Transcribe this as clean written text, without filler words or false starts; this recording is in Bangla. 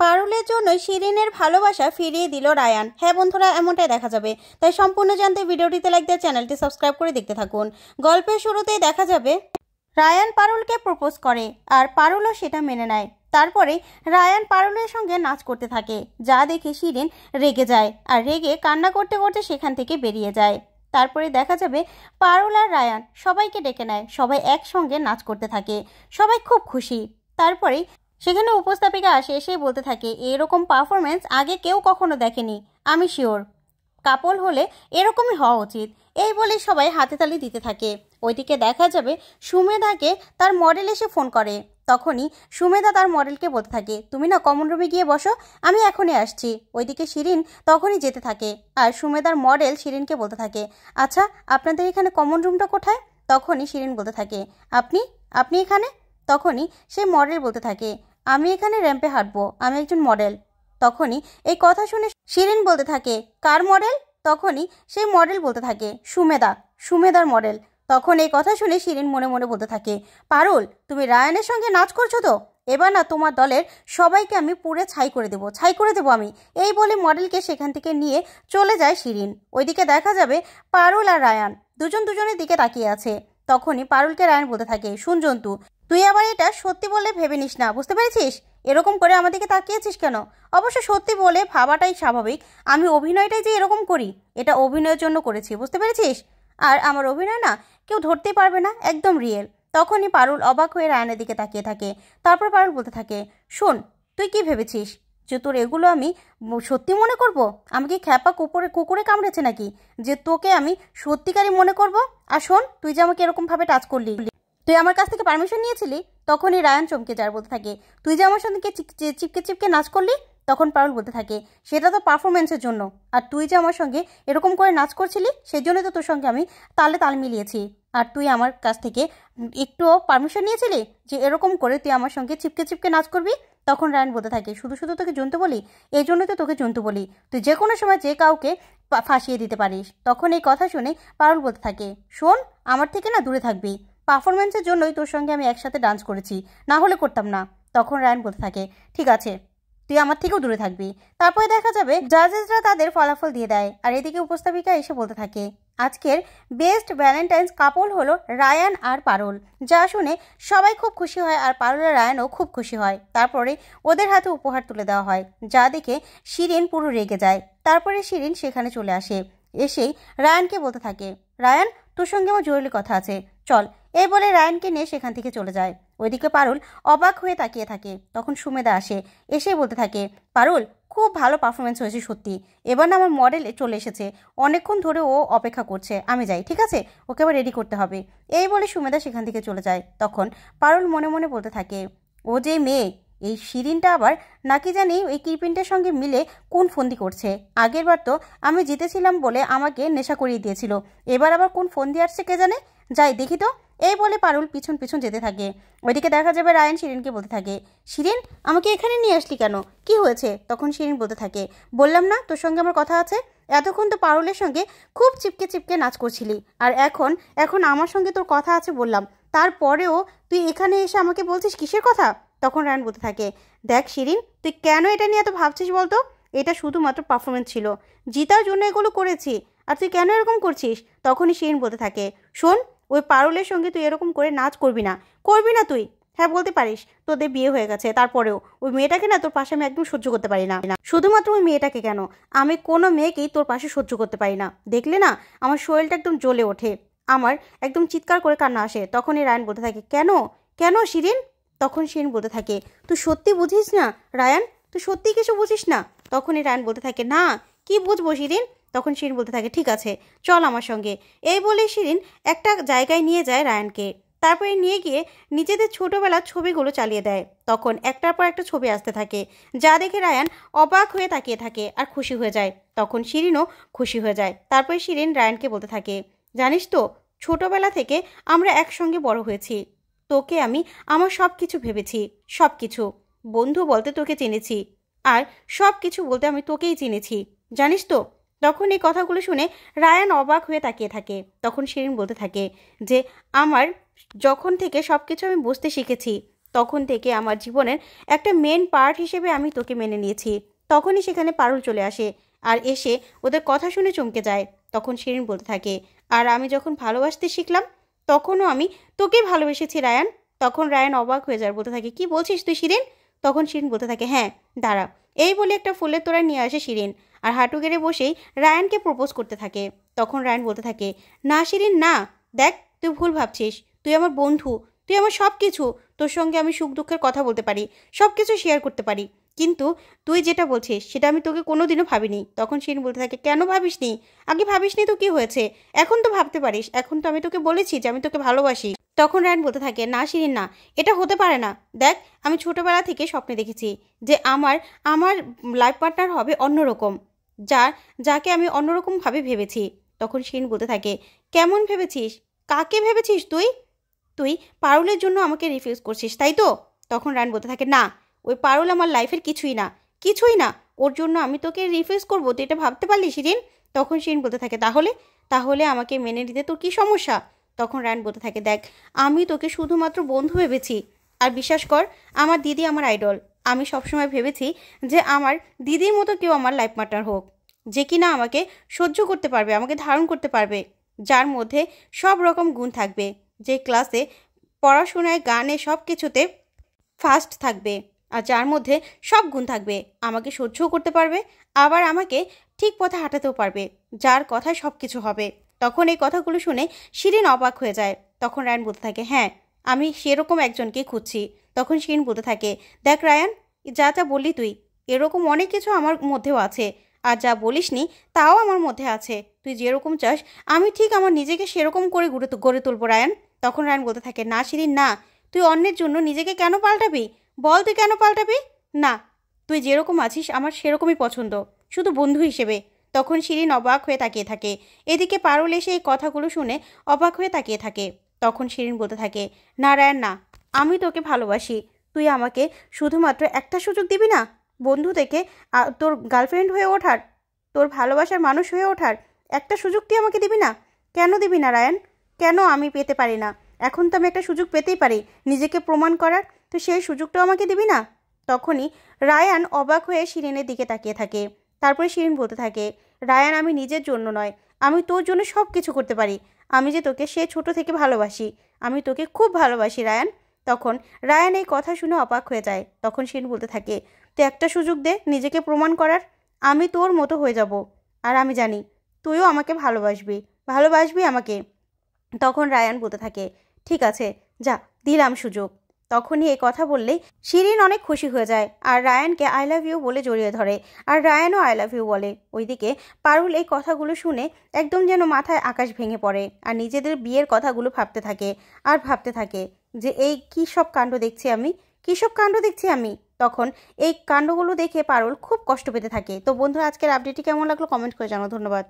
পারুলের জন্য শিরিনের ভালোবাসা ফিরিয়ে দিল রায়ান। হ্যাঁ বন্ধুরা, এমনটাই দেখা যাবে। তাই সম্পূর্ণ জানতে ভিডিওটিতে লাইক দিয়ে চ্যানেলটি সাবস্ক্রাইব করে দেখতে থাকুন। গল্পের শুরুতেই দেখা যাবে রায়ান পারুলকে প্রপোজ করে আর পারুলও সেটা মেনে নেয়। তারপরে রায়ান পারুলের সঙ্গে নাচ করতে থাকে, যা দেখে শিরিন রেগে যায় আর রেগে কান্না করতে করতে সেখান থেকে বেরিয়ে যায়। তারপরে দেখা যাবে পারুল আর রায়ান সবাইকে ডেকে নেয়, সবাই একসঙ্গে নাচ করতে থাকে, সবাই খুব খুশি। তারপরে সেখানে উপস্থাপিকা আসে, এসে বলতে থাকে এরকম পারফরমেন্স আগে কেউ কখনো দেখেনি, আমি শিওর কাপল হলে এরকমই হওয়া উচিত। এই বলে সবাই হাতে তালি দিতে থাকে। ওইদিকে দেখা যাবে সুমেধাকে তার মডেল এসে ফোন করে। তখনই সুমেধা তার মডেলকে বলতে থাকে তুমি না কমন রুমে গিয়ে বসো, আমি এখনই আসছি। ওইদিকে শিরিন তখনই যেতে থাকে আর সুমেধার মডেল শিরিনকে বলতে থাকে আচ্ছা আপনাদের এখানে কমন রুমটা কোথায়? তখনই শিরিন বলতে থাকে আপনি আপনি এখানে? তখনই সে মডেল বলতে থাকে আমি এখানে র্যাম্পে হাঁটবো, আমি একজন মডেল। তখনই এই কথা শুনে শিরিন বলতে থাকে কার মডেল? তখনই সেই মডেল বলতে থাকে সুমেধার মডেল। তখন এই কথা শুনে শিরিন মনে মনে বলতে থাকে পারুল তুমি রায়ানের সঙ্গে নাচ করছো তো, এবার না তোমার দলের সবাইকে আমি পুরো ছাই করে দেবো আমি। এই বলে মডেলকে সেখান থেকে নিয়ে চলে যায় শিরিন। ওইদিকে দেখা যাবে পারুল আর রায়ান দুজনের দিকে তাকিয়ে আছে। তখনই পারুলকে রায়ান বলতে থাকে শুন জন্তু, তুই আবার এটা সত্যি বলে ভেবে নিস না, বুঝতে পেরেছিস? এরকম করে আমাদেরকে তাকিয়েছিস কেন? অবশ্য সত্যি বলে ভাবাটাই স্বাভাবিক, আমি অভিনয়টাই যে এরকম করি এটা অভিনয়ের জন্য করেছি, বুঝতে পেরেছিস? আর আমার অভিনয় না কেউ ধরতেই পারবে না, একদম রিয়েল। তখনই পারুল অবাক হয়ে রায়ানের দিকে তাকিয়ে থাকে। তারপর পারুল বলতে থাকে শোন তুই কি ভেবেছিস যে তোর এগুলো আমি সত্যি মনে করব? আমাকে খ্যাপা কুকুরে কামড়েছে নাকি যে তোকে আমি সত্যিকারই মনে করব? আর শোন তুই যে আমাকে এরকমভাবে টাচ করলি, তুই আমার কাছ থেকে পারমিশন নিয়েছিলি? তখনই রায়ান চমকে যায়, বলতে থাকে তুই যে আমার সঙ্গে চিপকে নাচ করলি? তখন পারুল বলতে থাকে সেটা তো পারফরমেন্সের জন্য, আর তুই যে আমার সঙ্গে এরকম করে নাচ করছিলি সেই জন্যই তো তোর সঙ্গে আমি তাল মিলিয়েছি। আর তুই আমার কাছ থেকে একটুও পারমিশন নিয়েছিলি যে এরকম করে তুই আমার সঙ্গে চিপকে নাচ করবি? তখন রায়ান বলতে থাকে শুধু তোকে জন্তু বলি, এই জন্যই তো তোকে জন্তু বলি, তুই যে কোনো সময় যে কাউকে ফাঁসিয়ে দিতে পারিস। তখন এই কথা শুনে পারুল বলতে থাকে শোন আমার থেকে না দূরে থাকবি, পারফরমেন্সের জন্যই তোর সঙ্গে আমি একসাথে ডান্স করেছি, না হলে করতাম না। তখন রায়ান বলতে থাকে ঠিক আছে তুই আমার থেকেও দূরে থাকবি। তারপরে দেখা যাবে জাজেসরা তাদের ফলাফল দিয়ে দেয় আর এদিকে উপস্থাপিকা এসে বলতে থাকে আজকের বেস্ট ভ্যালেন্টাইন্স কাপল হলো রায়ান আর পারুল। যা শুনে সবাই খুব খুশি হয় আর পারুল আর রায়ানও খুব খুশি হয়। তারপরে ওদের হাতে উপহার তুলে দেওয়া হয়, যা দেখে শিরিন পুরো রেগে যায়। তারপরে শিরিন সেখানে চলে আসে, এসেই রায়ানকে বলতে থাকে রায়ান তোর সঙ্গে আমার জরুরি কথা আছে, চল। এই বলে রায়ানকে নিয়ে সেখান থেকে চলে যায়। ওইদিকে পারুল অবাক হয়ে তাকিয়ে থাকে। তখন সুমেধা আসে, এসে বলতে থাকে পারুল খুব ভালো পারফরমেন্স হয়েছে সত্যি, এবার না আমার মডেল চলে এসেছে, অনেকক্ষণ ধরে ও অপেক্ষা করছে, আমি যাই, ঠিক আছে? ওকে আবার রেডি করতে হবে। এই বলে সুমেধা সেখান থেকে চলে যায়। তখন পারুল মনে মনে বলতে থাকে ও যে মেয়ে, এই শিরিনটা আবার নাকি জানি ওই কিরপিনটার সঙ্গে মিলে কোন ফন্দি করছে। আগের বার তো আমি জিতেছিলাম বলে আমাকে নেশা করিয়ে দিয়েছিল, এবার আবার কোন ফন্দি আসছে কে জানে, যাই দেখি তো। এই বলে পারুল পিছন যেতে থাকে। ওইদিকে দেখা যাবে রায়ান শিরিনকে বলতে থাকে শিরিন আমাকে এখানে নিয়ে আসলি কেন, কি হয়েছে? তখন শিরিন বলতে থাকে বললাম না তোর সঙ্গে আমার কথা আছে, এতক্ষণ তো পারুলের সঙ্গে খুব চিপকে নাচ করছিলি, আর এখন আমার সঙ্গে তোর কথা আছে বললাম, তারপরেও তুই এখানে এসে আমাকে বলছিস কিসের কথা? তখন রায়ান বলতে থাকে দেখ শিরিন তুই কেন এটা নিয়ে এত ভাবছিস বলতো, এটা শুধুমাত্র পারফরমেন্স ছিল, জিতার জন্য এগুলো করেছি, আর তুই কেন এরকম করছিস? তখনই শিরিন বলতে থাকে শোন ওই পারুলের সঙ্গে তুই এরকম করে নাচ করবি না তুই। হ্যাঁ বলতে পারিস তোদের বিয়ে হয়ে গেছে, তারপরেও ওই মেয়েটাকে না তোর পাশে আমি একদম সহ্য করতে পারি না। শুধুমাত্র ওই মেয়েটাকে কেন, আমি কোনো মেয়েকেই তোর পাশে সহ্য করতে পারি না, দেখলে না আমার শরীরটা একদম জ্বলে ওঠে, আমার একদম চিৎকার করে কান্না আসে। তখনই রায়ান বলতে থাকে কেন শিরিন? তখন শিরিন বলতে থাকে তুই সত্যি বুঝিস না রায়ান, তুই সত্যি কিছু বুঝিস না? তখনই রায়ান বলতে থাকে না কি বুঝবো শিরিন? তখন শিরিন বলতে থাকে ঠিক আছে চল আমার সঙ্গে। এই বলে শিরিন একটা জায়গায় নিয়ে যায় রায়ানকে। তারপরে নিয়ে গিয়ে নিজেদের ছোটোবেলার ছবিগুলো চালিয়ে দেয়। তখন একটার পর একটা ছবি আসতে থাকে, যা দেখে রায়ান অবাক হয়ে তাকিয়ে থাকে আর খুশি হয়ে যায়। তখন শিরিনও খুশি হয়ে যায়। তারপরে শিরিন রায়ানকে বলতে থাকে জানিস তো ছোটোবেলা থেকে আমরা একসঙ্গে বড় হয়েছি, তোকে আমি আমার সব কিছু ভেবেছি, সব কিছু বন্ধু বলতে তোকে চিনেছি, আর সব কিছু বলতে আমি তোকেই চিনেছি, জানিস তো। তখন এই কথাগুলো শুনে রায়ান অবাক হয়ে তাকিয়ে থাকে। তখন শিরিন বলতে থাকে যে আমার যখন থেকে সব কিছু আমি বুঝতে শিখেছি তখন থেকে আমার জীবনের একটা মেন পার্ট হিসেবে আমি তোকে মেনে নিয়েছি। তখনই সেখানে পারুল চলে আসে আর এসে ওদের কথা শুনে চমকে যায়। তখন শিরিন বলতে থাকে, আর আমি যখন ভালোবাসতে শিখলাম তখনও আমি তোকেই ভালোবেসেছি রায়ান। তখন রায়ান অবাক হয়ে যায়, বলতে থাকে, কি বলছিস তুই শিরিন? তখন শিরিন বলতে থাকে, হ্যাঁ দাঁড়া। এই বলে একটা ফুলের তোড়া নিয়ে আসে শিরিন আর হাঁটু গেড়ে বসেই রায়ানকে প্রপোজ করতে থাকে। তখন রায়ান বলতে থাকে, না শিরিন না, দেখ তুই ভুল ভাবছিস, তুই আমার বন্ধু, তুই আমার সব কিছু, তোর সঙ্গে আমি সুখ দুঃখের কথা বলতে পারি, সব কিছু শেয়ার করতে পারি, কিন্তু তুই যেটা বলছিস সেটা আমি তোকে কোনোদিনও ভাবিনি। তখন শিরিন বলতে থাকে, কেন ভাবিসনি? আগে ভাবিসনি তো কি হয়েছে, এখন তো ভাবতে পারিস, এখন তো আমি তোকে বলেছি যে আমি তোকে ভালোবাসি। তখন রায়ান বলতে থাকে, না শিরিন না, এটা হতে পারে না। দেখ আমি ছোটবেলা থেকে স্বপ্নে দেখেছি যে আমার আমার লাইফ পার্টনার হবে অন্যরকম, যাকে আমি অন্যরকমভাবে ভেবেছি। তখন শিরিন বলতে থাকে, কেমন ভেবেছিস? কাকে ভেবেছিস তুই? তুই পারুলের জন্য আমাকে রিফিউজ করছিস তাই তো? তখন রায়ান বলতে থাকে, না, ওই পারুল আমার লাইফের কিছুই না, কিছুই না, ওর জন্য আমি তোকে রিফিউজ করবো, তুই এটা ভাবতে পারলি শিরিন? তখন শিরিন বলতে থাকে, তাহলে তাহলে আমাকে মেনে নিতে তোর কী সমস্যা? তখন রায়ান বলতে থাকে, দেখ আমি তোকে শুধুমাত্র বন্ধু ভেবেছি, আর বিশ্বাস কর আমার দিদি আমার আইডল। আমি সবসময় ভেবেছি যে আমার দিদির মতো কেউ আমার লাইফ পার্টনার হোক, যে কিনা আমাকে সহ্য করতে পারবে, আমাকে ধারণ করতে পারবে, যার মধ্যে সব রকম গুণ থাকবে, যে ক্লাসে পড়াশোনায় গানে সব কিছুতে ফার্স্ট থাকবে, আর যার মধ্যে সব গুণ থাকবে, আমাকে সহ্যও করতে পারবে, আবার আমাকে ঠিক পথে হাঁটাতেও পারবে, যার কথায় সব কিছু হবে। তখন এই কথাগুলো শুনে শিরিন অবাক হয়ে যায়। তখন রায়ান বলতে থাকে, হ্যাঁ আমি সেরকম একজনকেই খুঁজছি। তখন শিরিন বলতে থাকে, দেখ রায়ান, যা যা বললি তুই, এরকম অনেক কিছু আমার মধ্যেও আছে, আর যা বলিসনি তাও আমার মধ্যে আছে। তুই যেরকম চাস আমি ঠিক আমার নিজেকে সেরকম করে গড়ে তুলবো রায়ান। তখন রায়ান বলতে থাকে, না শিরিন না, তুই অন্যের জন্য নিজেকে কেন পাল্টাবি? বল তুই কেন পাল্টাবি? না, তুই যেরকম আছিস আমার সেরকমই পছন্দ, শুধু বন্ধু হিসেবে। তখন শিরিন অবাক হয়ে তাকিয়ে থাকে। এদিকে পারুল এসে এই কথাগুলো শুনে অবাক হয়ে তাকিয়ে থাকে। তখন শিরিন বলতে থাকে, না রায়ান না, আমি তোকে ভালোবাসি, তুই আমাকে শুধুমাত্র একটা সুযোগ দিবি না, বন্ধু থেকে তোর গার্লফ্রেন্ড হয়ে ওঠার, তোর ভালোবাসার মানুষ হয়ে ওঠার একটা সুযোগ তুই আমাকে দিবি না? কেন দিবি না রায়ান? কেন আমি পেতে পারি না? এখন তো আমি একটা সুযোগ পেতেই পারি নিজেকে প্রমাণ করার, তো সেই সুযোগটাও আমাকে দিবি না? তখনই রায়ান অবাক হয়ে শিরিনের দিকে তাকিয়ে থাকে। তারপরে শিরিন বলতে থাকে, রায়ান আমি নিজের জন্য নয়, আমি তোর জন্য সব কিছু করতে পারি, আমি যে তোকে সে ছোট থেকে ভালোবাসি, আমি তোকে খুব ভালোবাসি রায়ান। তখন রায়ান এই কথা শুনে অবাক হয়ে যায়। তখন শিরিন বলতে থাকে, তুই একটা সুযোগ দে নিজেকে প্রমাণ করার, আমি তোর মতো হয়ে যাব, আর আমি জানি তুইও আমাকে ভালোবাসবি, ভালোবাসবি আমাকে। তখন রায়ান বলতে থাকে, ঠিক আছে যা, দিলাম সুযোগ। তখনই এই কথা বললেই শিরিন অনেক খুশি হয়ে যায় আর রায়ানকে আই লাভ ইউ বলে জড়িয়ে ধরে, আর রায়ানও আই লাভ ইউ বলে। ওইদিকে পারুল এই কথাগুলো শুনে একদম যেন মাথায় আকাশ ভেঙে পড়ে আর নিজেদের বিয়ের কথাগুলো ভাবতে থাকে আর ভাবতে থাকে যে এই কী সব কাণ্ড দেখছি আমি, কী সব কাণ্ড দেখছি আমি। তখন এই কাণ্ডগুলো দেখে পারুল খুব কষ্ট পেতে থাকে। তো বন্ধুরা, আজকের আপডেটটি কেমন লাগলো কমেন্ট করে জানাও। ধন্যবাদ।